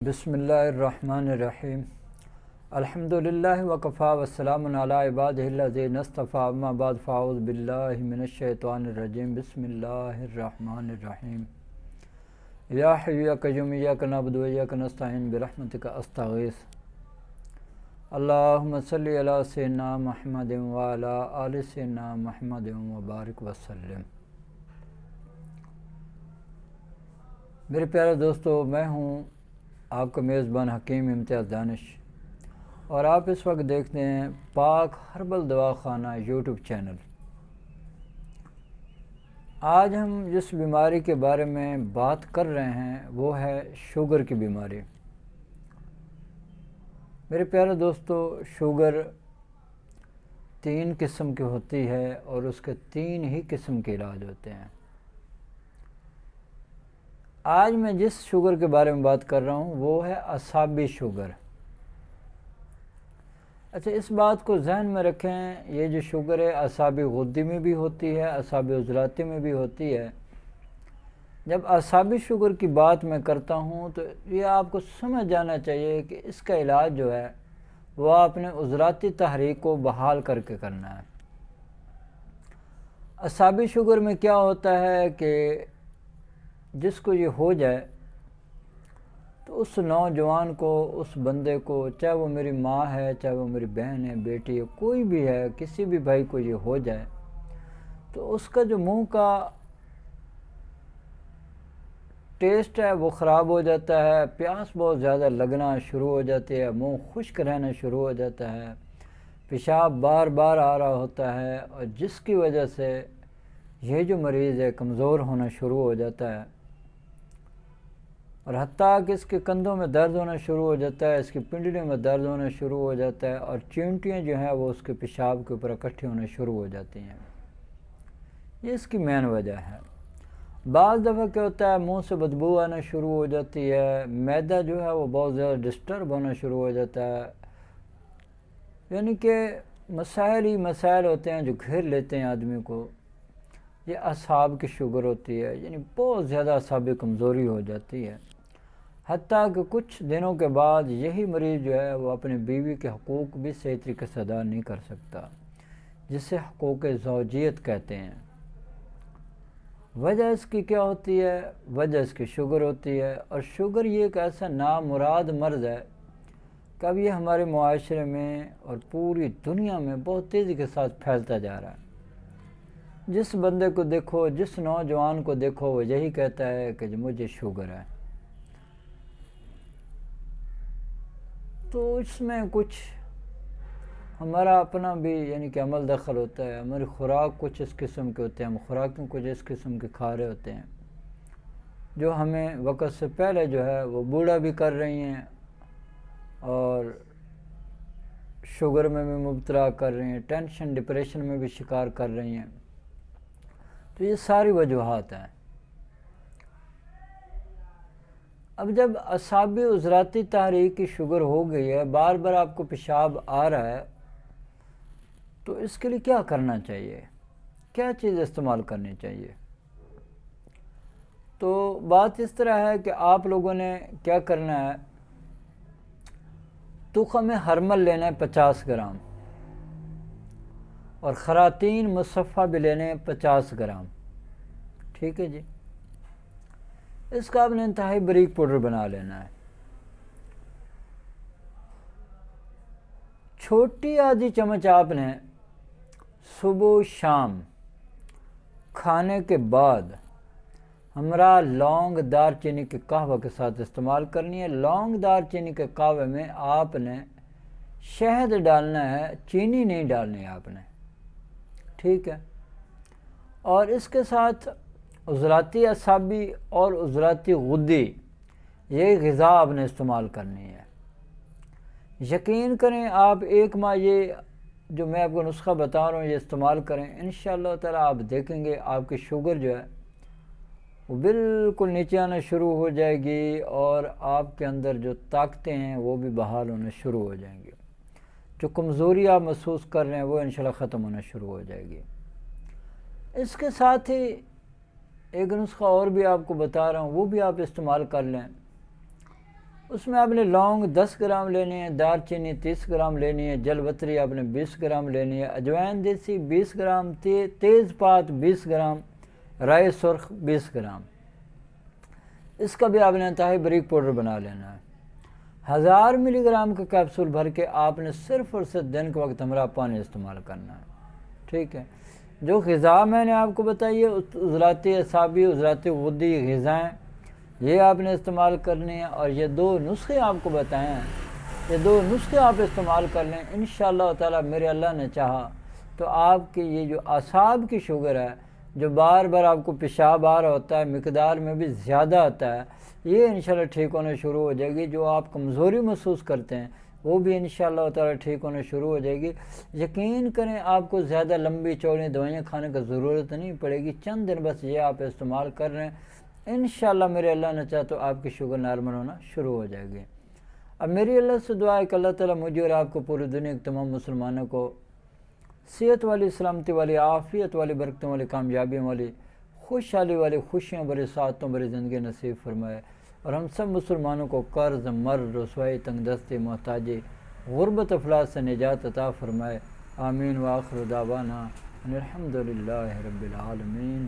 बिस्मिल्लाहिर्रहमानिर्रहीम। अल्हम्दुलिल्लाहि वकफ़ा वस्सलामुन अला इबादिहिल्लज़ीना इस्तफ़ा अम्मा बाद फ़अऊज़ु बिल्लाहि मिनश्शैतानिर्रजीम। बिस्मिल्लाहिर्रहमानिर्रहीम। या हय्यु या क़य्यूम इय्याका नअबुदु व इय्याका नस्तईन बिरहमतिका अस्तगीस। अल्लाहुम्मा सल्लि अला सय्यिदिना मुहम्मदिन व अला आलि सय्यिदिना मुहम्मदिन व बारिक वसल्लिम। मेरे प्यारे दोस्तों, मैं हूँ आपका मेज़बान हकीम इम्तियाज़ दानिश और आप इस वक्त देखते हैं पाक हर्बल दवाखाना यूट्यूब चैनल। आज हम जिस बीमारी के बारे में बात कर रहे हैं वो है शुगर की बीमारी। मेरे प्यारे दोस्तों, शुगर 3 किस्म की होती है और उसके 3 ही किस्म के इलाज होते हैं। आज मैं जिस शुगर के बारे में बात कर रहा हूँ वो है असाबी शुगर। अच्छा, इस बात को जहन में रखें, ये जो शुगर है असाबी गुद्दी में भी होती है, असाबी उजलाती में भी होती है। जब असाबी शुगर की बात मैं करता हूँ तो ये आपको समझ जाना चाहिए कि इसका इलाज जो है वो आपने उजलाती तहरीक को बहाल करके करना है। असाबी शुगर में क्या होता है कि जिसको ये हो जाए तो उस नौजवान को, उस बंदे को, चाहे वो मेरी माँ है, चाहे वो मेरी बहन है, बेटी है, कोई भी है, किसी भी भाई को ये हो जाए तो उसका जो मुंह का टेस्ट है वो ख़राब हो जाता है, प्यास बहुत ज़्यादा लगना शुरू हो जाती है, मुंह खुश्क रहना शुरू हो जाता है, पेशाब बार बार आ रहा होता है और जिसकी वजह से ये जो मरीज़ है कमज़ोर होना शुरू हो जाता है और हत्ता कि इसके कंधों में दर्द होना शुरू हो जाता है, इसकी पिंडलियों में दर्द होना शुरू हो जाता है और चींटियाँ जो हैं वो उसके पेशाब के ऊपर इकट्ठी होना शुरू हो जाती हैं। ये इसकी मेन वजह है। बाज़ दफ़ा क्या होता है, मुंह से बदबू आना शुरू हो जाती है, मैदा जो है वो बहुत ज़्यादा डिस्टर्ब होना शुरू हो जाता है, यानी कि मसाइल ही मसाइल होते हैं जो घेर लेते हैं आदमी को। ये असाब की शुगर होती है, यानी बहुत ज़्यादा असाबी कमज़ोरी हो जाती है, हत्ता कि कुछ दिनों के बाद यही मरीज़ जो है वो अपनी बीवी के हकूक़ भी सही तरीके से अदा नहीं कर सकता, जिसे हकूक़ ज़ौजियत कहते हैं। वजह इसकी क्या होती है? वजह इसकी शुगर होती है और शुगर ये एक ऐसा नामुराद मर्ज़ है कि अब ये हमारे मुआशरे में और पूरी दुनिया में बहुत तेज़ी के साथ फैलता जा रहा है। जिस बंदे को देखो, जिस नौजवान को देखो, वो यही कहता है कि मुझे शुगर है। तो इसमें कुछ हमारा अपना भी यानी कि अमल दखल होता है। हमारी खुराक कुछ इस किस्म के होते हैं, हम खुराकें कुछ इस किस्म के खा रहे होते हैं जो हमें वक़्त से पहले जो है वो बूढ़ा भी कर रही हैं और शुगर में भी मुब्तला कर रही हैं, टेंशन डिप्रेशन में भी शिकार कर रही हैं। तो ये सारी वजूहात हैं। अब जब असाबी उजराती तहरीक की शुगर हो गई है, बार बार आपको पेशाब आ रहा है, तो इसके लिए क्या करना चाहिए, क्या चीज़ इस्तेमाल करनी चाहिए? तो बात इस तरह है कि आप लोगों ने क्या करना है, तुख़्म हरमल लेना है 50 ग्राम और ख़रातीन मुसफ़ा भी लेने हैं 50 ग्राम। ठीक है जी। इसका आपने इंतहाई बारीक पाउडर बना लेना है। छोटी आधी चम्मच आपने सुबह शाम खाने के बाद हमरा लौंग दारचीनी के कहवे के साथ इस्तेमाल करनी है। लौंग दारचीनी के कहवे में आपने शहद डालना है, चीनी नहीं डालनी है आपने। ठीक है। और इसके साथ उजलाती असाबी और उजलाती गुद्दी, ये ग़िज़ा आपने इस्तेमाल करनी है। यकीन करें, आप 1 माह ये जो मैं आपको नुस्खा बता रहा हूँ ये इस्तेमाल करें, इंशाअल्लाह ताला आप देखेंगे आपकी शुगर जो है वो बिल्कुल नीचे आना शुरू हो जाएगी और आपके अंदर जो ताकतें हैं वो भी बहाल होना शुरू हो जाएंगी। जो कमज़ोरी आप महसूस कर रहे हैं वो इंशाअल्लाह ख़त्म होना शुरू हो जाएगी। इसके साथ ही एक नुस्खा और भी आपको बता रहा हूँ, वो भी आप इस्तेमाल कर लें। उसमें आपने लौंग 10 ग्राम लेनी है, दालचीनी 30 ग्राम लेनी है, जलवतरी आपने 20 ग्राम लेनी है, अजवाइन देसी 20 ग्राम, तेज़पात 20 ग्राम, राई सुर्ख 20 ग्राम। इसका भी आपने इंतहाई बारीक पाउडर बना लेना है। 1000 मिलीग्राम का कैप्सूल भर के आपने सिर्फ और सिर्फ दिन के वक्त हमरा पानी इस्तेमाल करना है। ठीक है। जो ग़िज़ा मैंने आपको बताई है, उज़लाती असाबी, उज़लाती गुद्दी ग़िज़ाएँ, ये आपने इस्तेमाल करनी है। और ये 2 नुस्खे आपको बताए हैं, ये 2 नुस्खे आप इस्तेमाल कर लें, इंशाअल्लाह ताला मेरे अल्लाह ने चाहा तो आपकी ये जो असाब की शुगर है, जो बार बार आपको पेशाब आ रहा होता है, मिकदार में भी ज़्यादा आता है, ये इंशाअल्लाह ठीक होना शुरू हो जाएगी। जो आप कमज़ोरी महसूस करते हैं वो भी इंशाअल्लाह ताला ठीक होना शुरू हो जाएगी। यकीन करें, आपको ज़्यादा लंबी चौड़ी दवाइयाँ खाने की ज़रूरत नहीं पड़ेगी। चंद दिन बस ये आप इस्तेमाल कर रहे हैं, इंशाअल्लाह मेरे अल्लाह ने चाहा तो आपकी शुगर नॉर्मल होना शुरू हो जाएगी। अब मेरी अल्लाह से दुआ है कि अल्लाह ताला मुझे और आपको पूरी दुनिया के तमाम मुसलमानों को सेहत वाली, सलामती वाली, आफ़ियत वाली, बरकतों वाली, कामयाबियों वाली, खुशहाली वाली, खुशियों भरी, सातों भरी ज़िंदगी नसीब फरमाए। और हम सब मुसलमानों को कर्ज़, मर्ज़, रसवाई, तंगदस्ती, मोहताजी, गुर्बत, अफलास से निजात अता फरमाए। आमीन व आखिर दावाना अनिल हम्दुलिल्लाहि रब्बिल आलमीन।